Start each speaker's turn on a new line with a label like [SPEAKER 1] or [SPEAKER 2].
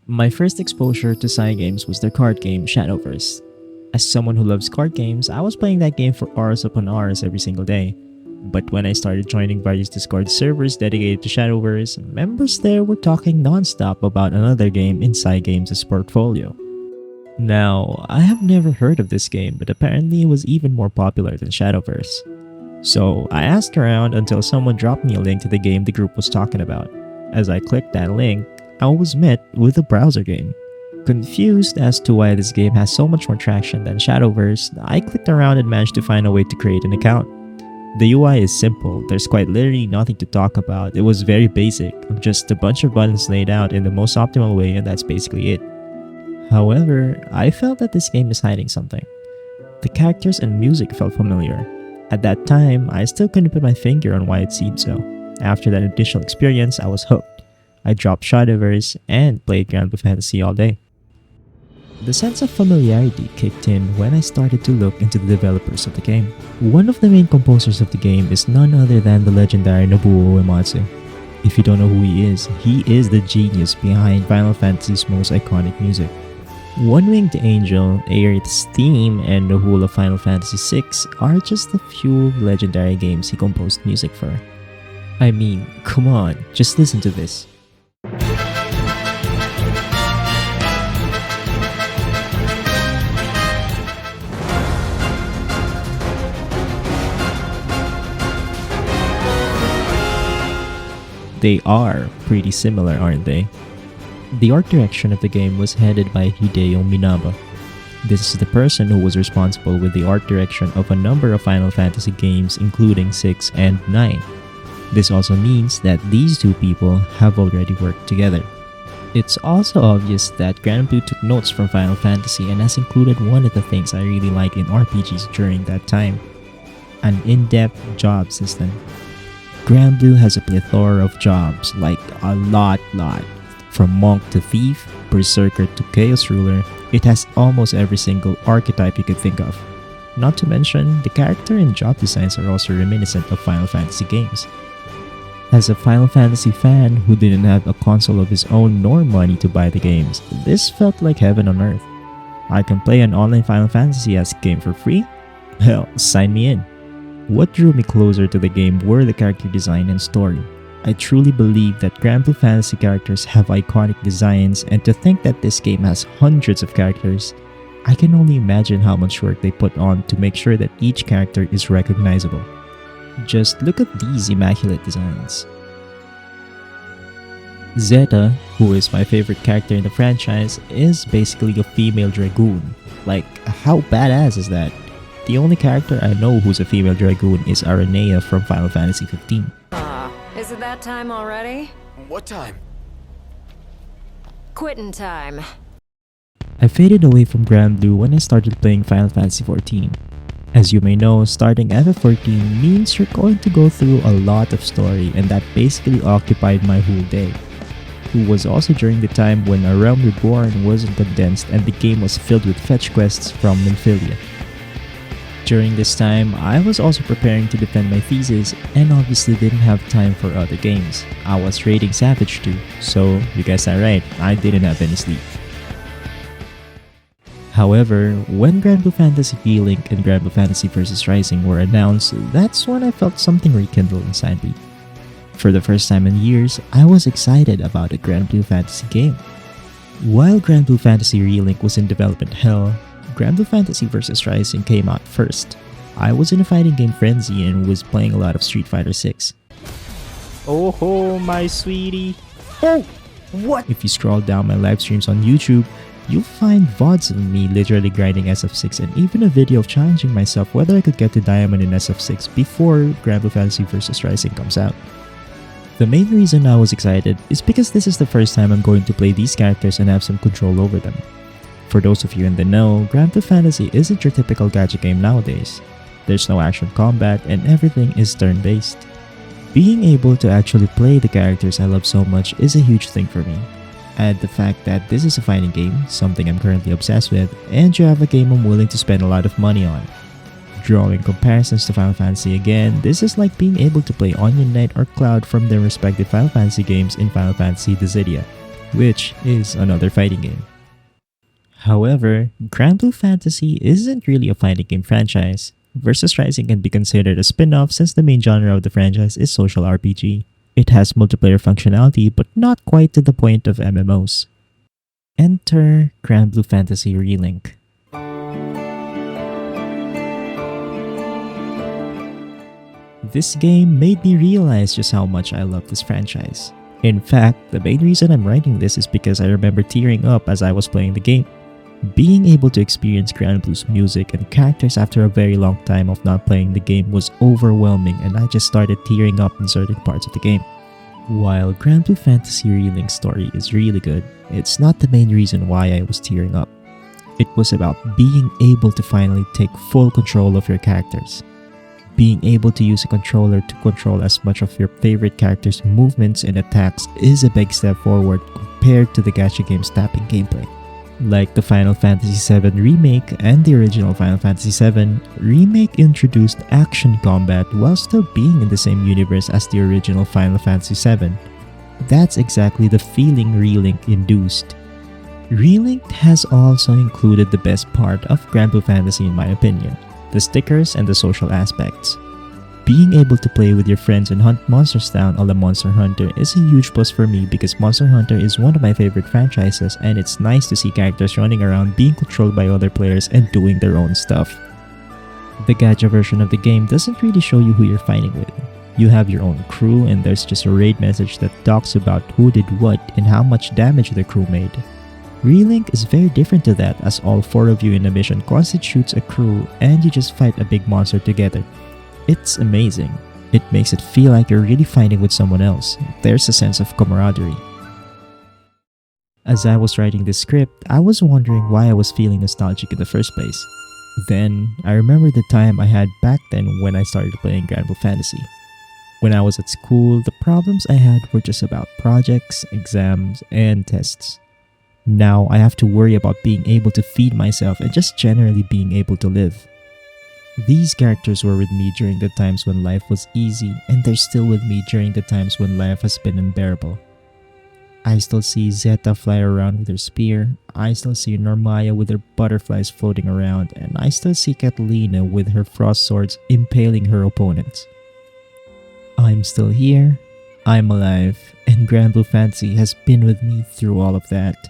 [SPEAKER 1] My first exposure to Psy games was the card game Shadowverse. As someone who loves card games, I was playing that game for hours upon hours every single day. But when I started joining various Discord servers dedicated to Shadowverse, members there were talking non-stop about another game in Psy Games' portfolio. Now, I have never heard of this game, but apparently it was even more popular than Shadowverse. So I asked around until someone dropped me a link to the game the group was talking about. As I clicked that link, I was met with a browser game. Confused as to why this game has so much more traction than Shadowverse, I clicked around and managed to find a way to create an account. The UI is simple, there's quite literally nothing to talk about. It was very basic, just a bunch of buttons laid out in the most optimal way, and that's basically it. However, I felt that this game is hiding something. The characters and music felt familiar. At that time, I still couldn't put my finger on why it seemed so. After that initial experience, I was hooked. I dropped Shadowverse and played Granblue Fantasy all day. The sense of familiarity kicked in when I started to look into the developers of the game. One of the main composers of the game is none other than the legendary Nobuo Uematsu. If you don't know who he is the genius behind Final Fantasy's most iconic music. One Winged Angel, Aerith's theme, and the whole of Final Fantasy VI are just a few legendary games he composed music for. I mean, come on, just listen to this. They are pretty similar, aren't they? The art direction of the game was headed by Hideo Minaba. This is the person who was responsible with the art direction of a number of Final Fantasy games including 6 and 9. This also means that these two people have already worked together. It's also obvious that Granblue took notes from Final Fantasy and has included one of the things I really like in RPGs during that time: an in-depth job system. Granblue has a plethora of jobs, like a lot. From monk to thief, berserker to chaos ruler, it has almost every single archetype you could think of. Not to mention, the character and job designs are also reminiscent of Final Fantasy games. As a Final Fantasy fan who didn't have a console of his own nor money to buy the games, this felt like heaven on earth. I can play an online Final Fantasy-esque game for free? Hell, sign me in. What drew me closer to the game were the character design and story. I truly believe that Granblue Fantasy characters have iconic designs, and to think that this game has hundreds of characters, I can only imagine how much work they put on to make sure that each character is recognizable. Just look at these immaculate designs. Zeta, who is my favorite character in the franchise, is basically a female dragoon. Like, how badass is that? The only character I know who's a female dragoon is Aranea from Final Fantasy 15.
[SPEAKER 2] Is it that time already?
[SPEAKER 3] What time?
[SPEAKER 2] Quitting time.
[SPEAKER 1] I faded away from Granblue when I started playing Final Fantasy 14. As you may know, starting FF14 means you're going to go through a lot of story, and that basically occupied my whole day. It was also during the time when A Realm Reborn wasn't condensed and the game was filled with fetch quests from Nymphilia. During this time, I was also preparing to defend my thesis and obviously didn't have time for other games. I was raiding Savage too, so you guessed that right, I didn't have any sleep. However, when Granblue Fantasy V-Link and Granblue Fantasy Versus Rising were announced, that's when I felt something rekindle inside me. For the first time in years, I was excited about a Granblue Fantasy game. While Granblue Fantasy Relink was in development hell, Granblue Fantasy Versus Rising came out first. I was in a fighting game frenzy and was playing a lot of Street Fighter 6. Oh ho, my sweetie. Oh, what? If you scroll down my live streams on YouTube, you'll find VODs of me literally grinding SF6 and even a video of challenging myself whether I could get to Diamond in SF6 before Granblue Fantasy Versus Rising comes out. The main reason I was excited is because this is the first time I'm going to play these characters and have some control over them. For those of you in the know, Granblue Fantasy isn't your typical gacha game nowadays. There's no action combat and everything is turn-based. Being able to actually play the characters I love so much is a huge thing for me. Add the fact that this is a fighting game, something I'm currently obsessed with, and you have a game I'm willing to spend a lot of money on. Drawing comparisons to Final Fantasy again, this is like being able to play Onion Knight or Cloud from their respective Final Fantasy games in Final Fantasy Dissidia. which is another fighting game. However, Granblue Fantasy isn't really a fighting game franchise. Versus Rising can be considered a spin-off since the main genre of the franchise is social RPG. It has multiplayer functionality but not quite to the point of MMOs. Enter Granblue Fantasy Relink. This game made me realize just how much I love this franchise. In fact, the main reason I'm writing this is because I remember tearing up as I was playing the game. Being able to experience Granblue's music and characters after a very long time of not playing the game was overwhelming, and I just started tearing up in certain parts of the game. While Granblue Fantasy Relink's story is really good, it's not the main reason why I was tearing up. It was about being able to finally take full control of your characters. Being able to use a controller to control as much of your favorite character's movements and attacks is a big step forward compared to the gacha game's tapping gameplay. Like the Final Fantasy VII Remake and the original Final Fantasy VII, Remake introduced action combat while still being in the same universe as the original Final Fantasy VII. That's exactly the feeling Relink induced. Relink has also included the best part of Granblue Fantasy in my opinion, the stickers and the social aspects. Being able to play with your friends and hunt monsters down a la Monster Hunter is a huge plus for me because Monster Hunter is one of my favorite franchises, and it's nice to see characters running around being controlled by other players and doing their own stuff. The gacha version of the game doesn't really show you who you're fighting with. You have your own crew and there's just a raid message that talks about who did what and how much damage the crew made. Relink is very different to that, as all 4 of you in a mission constitutes a crew and you just fight a big monster together. It's amazing. It makes it feel like you're really fighting with someone else. There's a sense of camaraderie. As I was writing this script, I was wondering why I was feeling nostalgic in the first place. Then, I remembered the time I had back then when I started playing Granblue Fantasy. When I was at school, the problems I had were just about projects, exams, and tests. Now I have to worry about being able to feed myself and just generally being able to live. These characters were with me during the times when life was easy, and they're still with me during the times when life has been unbearable. I still see Zeta fly around with her spear, I still see Normaya with her butterflies floating around, and I still see Catalina with her frost swords impaling her opponents. I'm still here, I'm alive, and Granblue Fantasy has been with me through all of that.